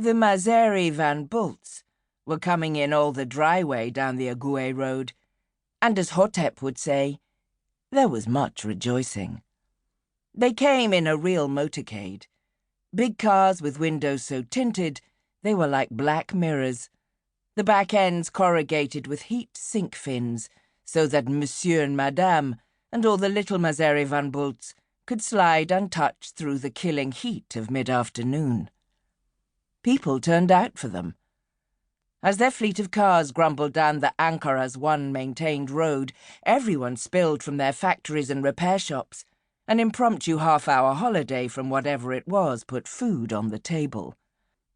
The Mazeri Van Bults were coming in all the dry way down the Ague road, and as Hotep would say, there was much rejoicing. They came in a real motorcade, big cars with windows so tinted they were like black mirrors, the back ends corrugated with heat sink fins, so that Monsieur and Madame and all the little Mazeri Van Bults could slide untouched through the killing heat of mid-afternoon. People turned out for them. As their fleet of cars grumbled down the Ankara's one-maintained road, everyone spilled from their factories and repair shops. An impromptu half-hour holiday from whatever it was put food on the table.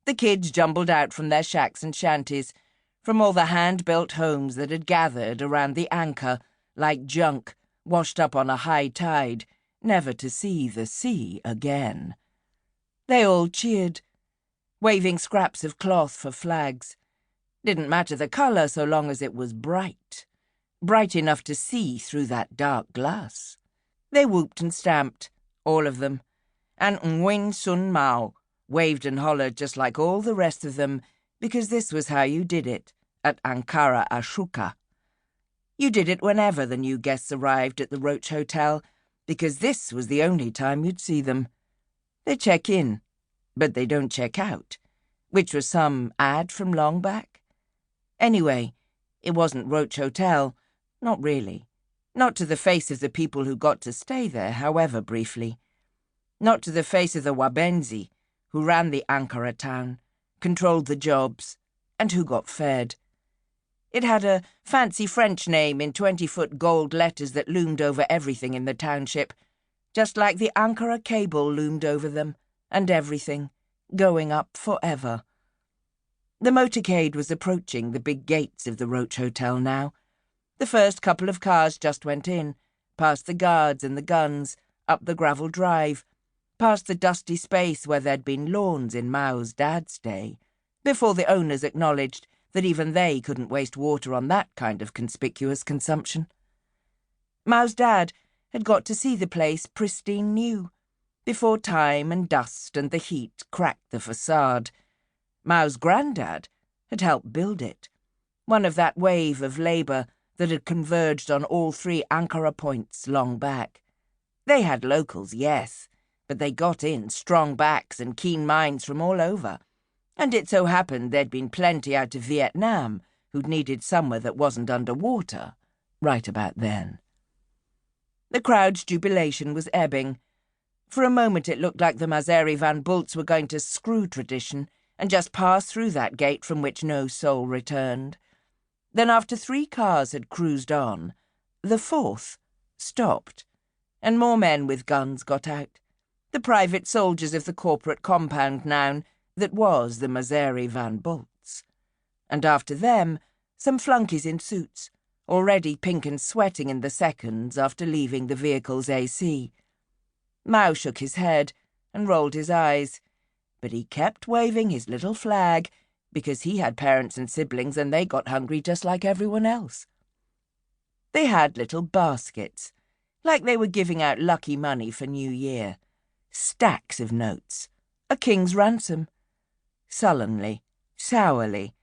The kids jumbled out from their shacks and shanties, from all the hand-built homes that had gathered around the Anchor, like junk washed up on a high tide, never to see the sea again. They all cheered, waving scraps of cloth for flags. Didn't matter the colour so long as it was bright enough to see through that dark glass. They whooped and stamped, all of them, and Nguyen Sun Mao waved and hollered just like all the rest of them, because this was how you did it at Ankara Ashoka. You did it whenever the new guests arrived at the Roach Hotel, because this was the only time you'd see them. They check in, but they don't check out, which was some ad from long back. Anyway, it wasn't Roach Hotel, not really. Not to the face of the people who got to stay there, however briefly. Not to the face of the Wabenzi, who ran the Ankara town, controlled the jobs, and who got fed. It had a fancy French name in 20-foot gold letters that loomed over everything in the township, just like the Ankara cable loomed over them, and everything, going up forever. The motorcade was approaching the big gates of the Roach Hotel now. The first couple of cars just went in, past the guards and the guns, up the gravel drive, past the dusty space where there'd been lawns in Mao's dad's day, before the owners acknowledged that even they couldn't waste water on that kind of conspicuous consumption. Mao's dad had got to see the place pristine new, before time and dust and the heat cracked the facade. Mao's granddad had helped build it, one of that wave of labour that had converged on all three Ankara points long back. They had locals, yes, but they got in strong backs and keen minds from all over, and it so happened there'd been plenty out of Vietnam who'd needed somewhere that wasn't underwater right about then. The crowd's jubilation was ebbing. For a moment it looked like the Mazeri Van Bults were going to screw tradition and just pass through that gate from which no soul returned. Then after 3 cars had cruised on, the 4th stopped, and more men with guns got out, the private soldiers of the corporate compound noun that was the Mazeri Van Bults. And after them, some flunkies in suits, already pink and sweating in the seconds after leaving the vehicle's AC. Mao shook his head and rolled his eyes, but he kept waving his little flag, because he had parents and siblings and they got hungry just like everyone else. They had little baskets, like they were giving out lucky money for New Year. Stacks of notes. A king's ransom. Sullenly, sourly,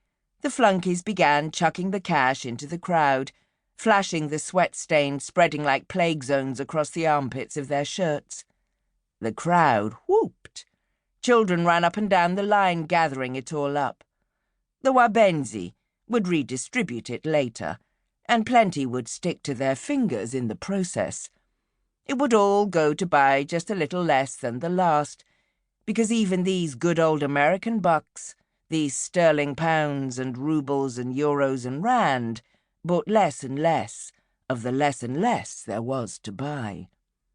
the flunkies began chucking the cash into the crowd, flashing the sweat stains spreading like plague zones across the armpits of their shirts. The crowd whooped. Children ran up and down the line gathering it all up. The Wabenzi would redistribute it later, and plenty would stick to their fingers in the process. It would all go to buy just a little less than the last, because even these good old American bucks, these sterling pounds and rubles and euros and rand, bought less and less of the less and less there was to buy.